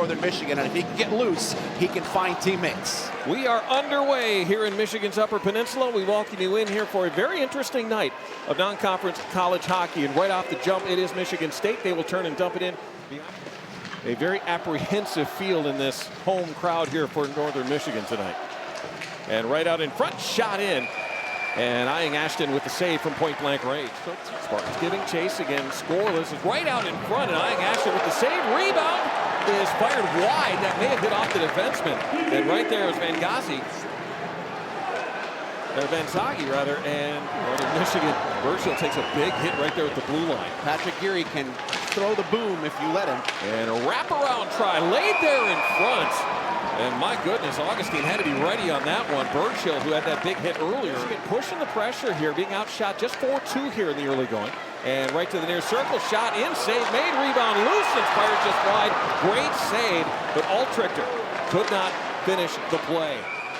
Northern Michigan, and if he can get loose, he can find teammates. We are underway here in Michigan's Upper Peninsula. We welcome you in here for a very interesting night of non-conference college hockey. And right off the jump, it is Michigan State. They will turn and dump it in. A very apprehensive field in this home crowd here for Northern Michigan tonight. And right out in front, shot in. And eyeing Ashton with the save from point blank range. Spartans giving chase again, scoreless. Is right out in front, and eyeing Ashton with the save. Rebound is fired wide. That may have hit off the defenseman. And right there is Van Zagi rather, and Northern Michigan. Burchill takes a big hit right there at the blue line. Patrick Geary can throw the boom if you let him. And a wraparound try laid there in front. And my goodness, Augustine had to be ready on that one. Burchill, who had that big hit earlier, pushing the pressure here, being outshot just 4-2 here in the early going. And right to the near circle, shot in, save made, rebound loose, and fired just wide. Great save, but Altrichter could not finish the play.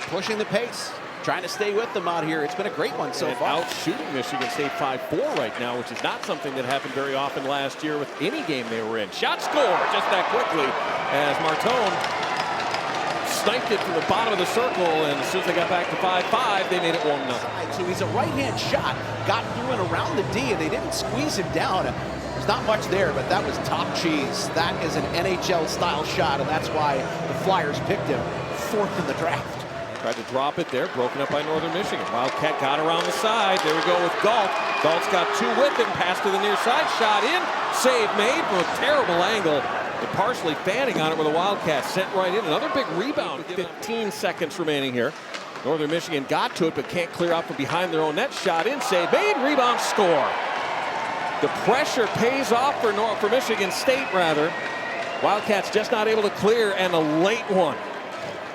Pushing the pace, trying to stay with them out here. It's been a great one so far. Out shooting Michigan State 5-4 right now, which is not something that happened very often last year with any game they were in. Shot score just that quickly as Martone sniped it from the bottom of the circle, and as soon as they got back to 5-5, they made it 1-0. So he's a right-hand shot, got through and around the D, and they didn't squeeze him down. There's not much there, but that was top cheese. That is an NHL-style shot, and that's why the Flyers picked him 4th in the draft. Tried to drop it there, broken up by Northern Michigan. Wildcat got around the side. There we go with Galt. Galt's got two with him, pass to the near side, shot in, save made from a terrible angle. And partially fanning on it with a Wildcat sent right in. Another big rebound. 15 seconds remaining here. Northern Michigan got to it, but can't clear out from behind their own net. Shot in, save made, rebound, score. The pressure pays off for Michigan State, rather. Wildcats just not able to clear, and a late one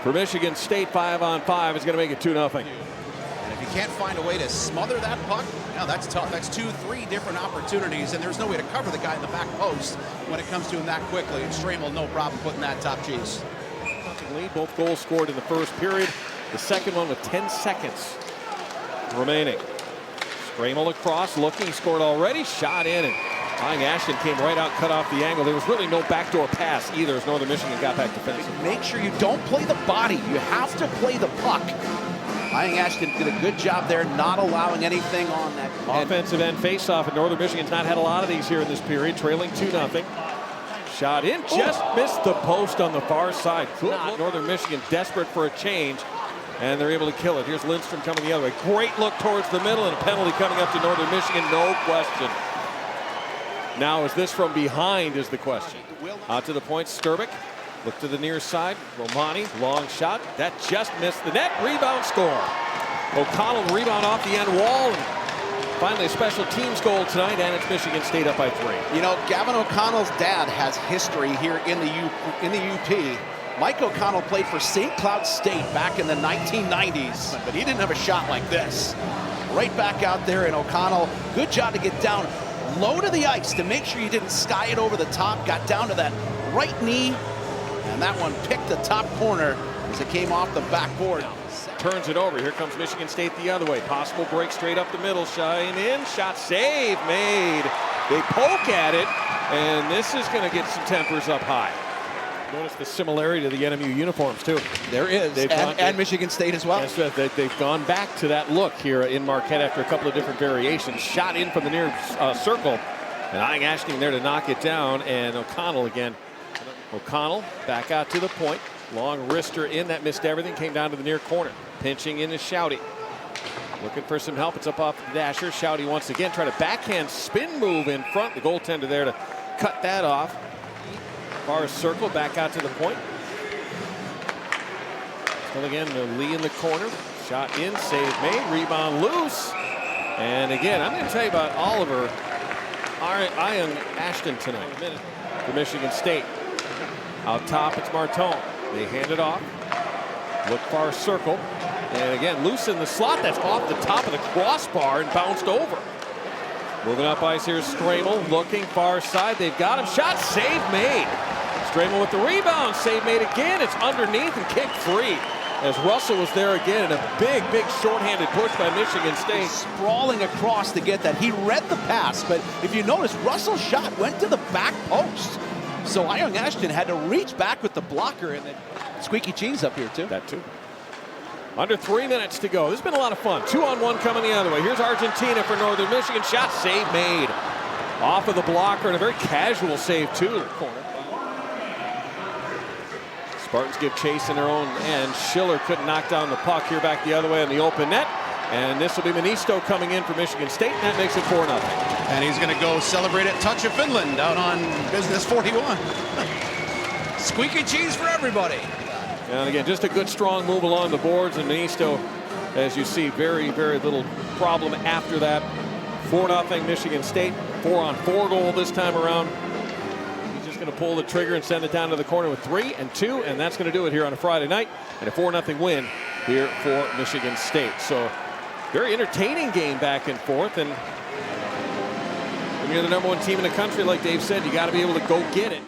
for Michigan State. 5-on-5 is going to make it 2-0. And if you can't find a way to smother that puck, now that's tough. That's 2-3 different opportunities, and there's no way to cover the guy in the back post when it comes to him that quickly. And Stramel, no problem putting that top cheese. Lead. Both goals scored in the first period. The second one with 10 seconds remaining. Stramel across, looking, scored already. Shot in, and eyeing Ashton came right out, cut off the angle. There was really no backdoor pass either as Northern Michigan got back defensive. Make sure you don't play the body. You have to play the puck. Eyeing Ashton did a good job there, not allowing anything on that. Offensive end faceoff, and Northern Michigan's not had a lot of these here in this period, trailing 2-0. Shot in, just missed the post on the far side. Northern Michigan desperate for a change, and they're able to kill it. Here's Lindstrom coming the other way. Great look towards the middle, and a penalty coming up to Northern Michigan, no question. Now is this from behind is the question. Out to the point, Sturbick. Look to the near side, Romani, long shot. That just missed the net, rebound, score. O'Connell rebound off the end wall, and finally a special teams goal tonight, and it's Michigan State up by 3. You know, Gavin O'Connell's dad has history here in the UP. Mike O'Connell played for St. Cloud State back in the 1990s, but he didn't have a shot like this. Right back out there, and O'Connell, good job to get down low to the ice to make sure you didn't sky it over the top, got down to that right knee, and that one picked the top corner as it came off the backboard. Turns it over. Here comes Michigan State the other way. Possible break straight up the middle. Shine in. Shot save made. They poke at it, and this is going to get some tempers up high. Notice the similarity to the NMU uniforms, too. There is, and Michigan State as well. Yes, they've gone back to that look here in Marquette after a couple of different variations. Shot in from the near circle, and eyeing Ashton there to knock it down, and O'Connell again. O'Connell back out to the point. Long wrister in, that missed everything, came down to the near corner. Pinching in is Shouty. Looking for some help, it's up off the dasher. Shouty once again, try to backhand spin move in front. The goaltender there to cut that off. Far circle, back out to the point. Still again, Lee in the corner. Shot in, save made, rebound loose. And again, I'm going to tell you about Oliver Ian Ashton tonight. A minute for Michigan State. Out top, it's Martone. They hand it off. Look far circle. And again, loose in the slot. That's off the top of the crossbar and bounced over. Moving up ice here is Stramel. Looking far side. They've got him. Shot, save made. Stramel with the rebound. Save made again. It's underneath and kicked free. As Russell was there again, and a big shorthanded push by Michigan State. Sprawling across to get that. He read the pass, but if you notice, Russell's shot went to the back post. So Young Ashton had to reach back with the blocker, and then Squeaky Cheese up here too. That too. Under 3 minutes to go. This has been a lot of fun. 2-on-1 coming the other way. Here's Argentina for Northern Michigan. Shot save made. Off of the blocker, and a very casual save too. Corner. Spartans give chase in their own end. Schiller couldn't knock down the puck. Here back the other way in the open net. And this will be Manisto coming in for Michigan State, and that makes it 4-0. And he's going to go celebrate at Touch of Finland out on Business 41. Squeaky cheese for everybody. And again, just a good strong move along the boards, and Manisto, as you see, very, very little problem after that. 4-0 Michigan State. 4-on-4 goal this time around. He's just going to pull the trigger and send it down to the corner with 3 and 2, and that's going to do it here on a Friday night. And a 4-0 win here for Michigan State. So very entertaining game back and forth. And when you're the #1 team in the country, like Dave said, you got to be able to go get it.